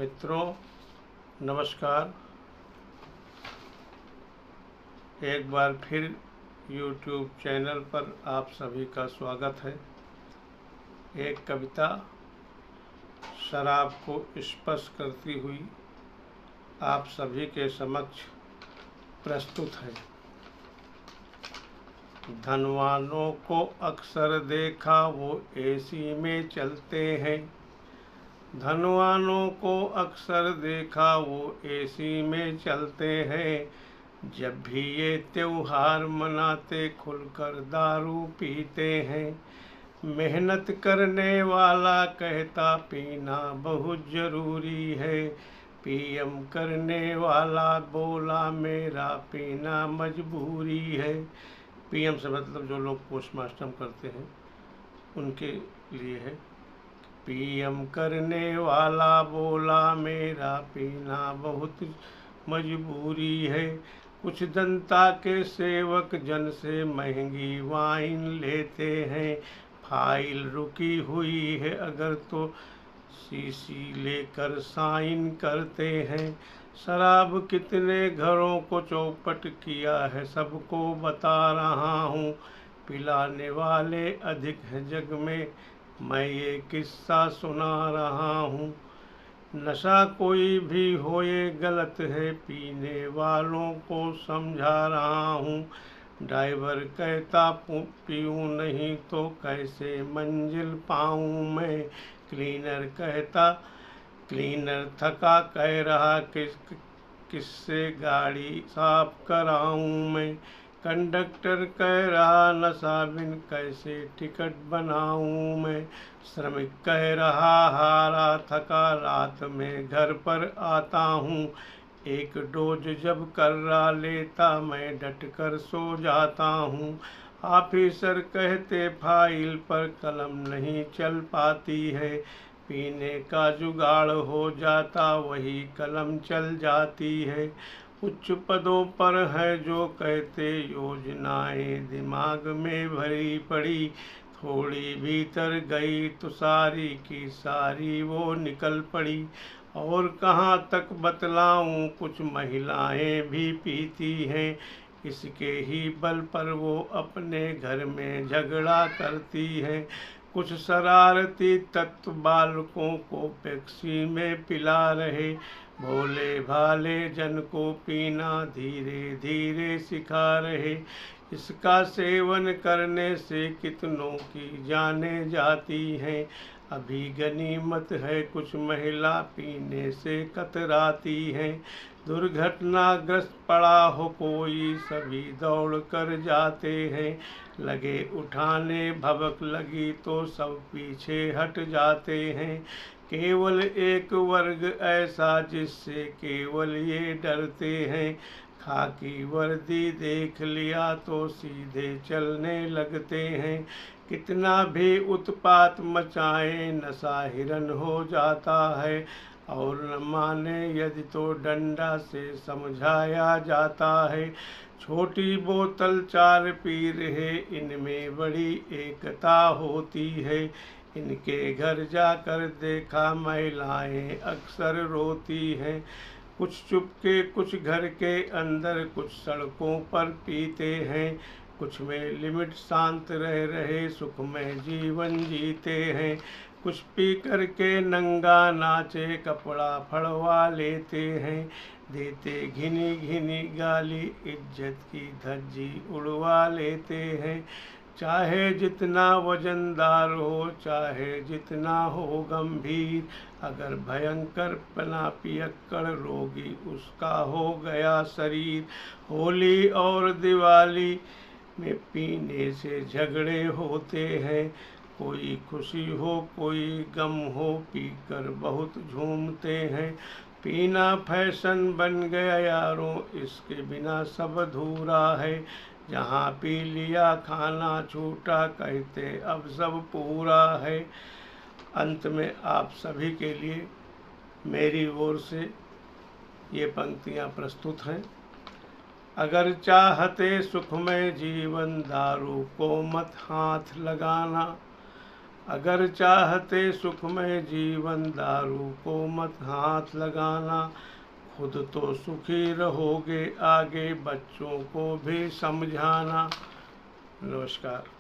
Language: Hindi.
मित्रों, नमस्कार। एक बार फिर YouTube चैनल पर आप सभी का स्वागत है। एक कविता शराब को स्पर्श करती हुई आप सभी के समक्ष प्रस्तुत है। धनवानों को अक्सर देखा वो एसी में चलते हैं। धनवानों को अक्सर देखा वो एसी में चलते हैं। जब भी ये त्योहार मनाते खुलकर दारू पीते हैं। मेहनत करने वाला कहता पीना बहुत ज़रूरी है। पीएम करने वाला बोला मेरा पीना मजबूरी है। पीएम से मतलब जो लोग पोस्टमार्टम करते हैं उनके लिए है। पीएम करने वाला बोला मेरा पीना बहुत मजबूरी है। कुछ जनता के सेवक जन से महंगी वाइन लेते हैं। फाइल रुकी हुई है अगर तो सीसी लेकर साइन करते हैं। शराब कितने घरों को चौपट किया है सबको बता रहा हूँ। पिलाने वाले अधिक हैं जग में, मैं ये किस्सा सुना रहा हूँ। नशा कोई भी हो ये गलत है, पीने वालों को समझा रहा हूँ। ड्राइवर कहता पीऊँ नहीं तो कैसे मंजिल पाऊँ मैं। क्लीनर थका कह रहा किससे गाड़ी साफ कराऊँ मैं। कंडक्टर कह रहा नशा बिन कैसे टिकट बनाऊँ मैं। श्रमिक कह रहा हारा थका रात में घर पर आता हूँ। एक डोज जब कर्रा लेता मैं डट कर सो जाता हूँ। ऑफिसर कहते फाइल पर कलम नहीं चल पाती है। पीने का जुगाड़ हो जाता वही कलम चल जाती है। उच्च पदों पर है जो कहते योजनाएं दिमाग में भरी पड़ी। थोड़ी भीतर गई तो सारी की सारी वो निकल पड़ी। और कहाँ तक बतलाऊं कुछ महिलाएं भी पीती हैं। इसके ही बल पर वो अपने घर में झगड़ा करती हैं। कुछ शरारती तत्व बालकों को पेप्सी में पिला रहे। भोले भाले जन को पीना धीरे धीरे सिखा रहे। इसका सेवन करने से कितनों की जाने जाती हैं। अभी गनीमत है कुछ महिला पीने से कतराती हैं। दुर्घटनाग्रस्त पड़ा हो कोई सभी दौड़ कर जाते हैं। लगे उठाने भभक लगी तो सब पीछे हट जाते हैं। केवल एक वर्ग ऐसा जिससे केवल ये डरते हैं। खाकी वर्दी देख लिया तो सीधे चलने लगते हैं। कितना भी उत्पात मचाए नशा हिरन हो जाता है। और न माने यदि तो डंडा से समझाया जाता है। छोटी बोतल 4 पी रहे इनमें बड़ी एकता होती है। इनके घर जाकर देखा महिलाएं अक्सर रोती हैं। कुछ चुपके कुछ घर के अंदर कुछ सड़कों पर पीते हैं। कुछ में लिमिट शांत रह रहे सुख में जीवन जीते हैं। कुछ पी कर के नंगा नाचे कपड़ा फड़वा लेते हैं। देते घिनी घिनी गाली इज्जत की धज्जी उड़वा लेते हैं। चाहे जितना वजनदार हो चाहे जितना हो गंभीर, अगर भयंकर पना पियक्कड़ रोगी उसका हो गया शरीर। होली और दिवाली में पीने से झगड़े होते हैं। कोई खुशी हो कोई गम हो पीकर बहुत झूमते हैं। पीना फैशन बन गया यारों इसके बिना सब अधूरा है। जहाँ पी लिया खाना छूटा कहते अब सब पूरा है। अंत में आप सभी के लिए मेरी ओर से ये पंक्तियाँ प्रस्तुत हैं। अगर चाहते सुखमय जीवन दारू को मत हाथ लगाना। अगर चाहते सुखमय जीवन दारू को मत हाथ लगाना, खुद तो सुखी रहोगे आगे बच्चों को भी समझाना। नमस्कार।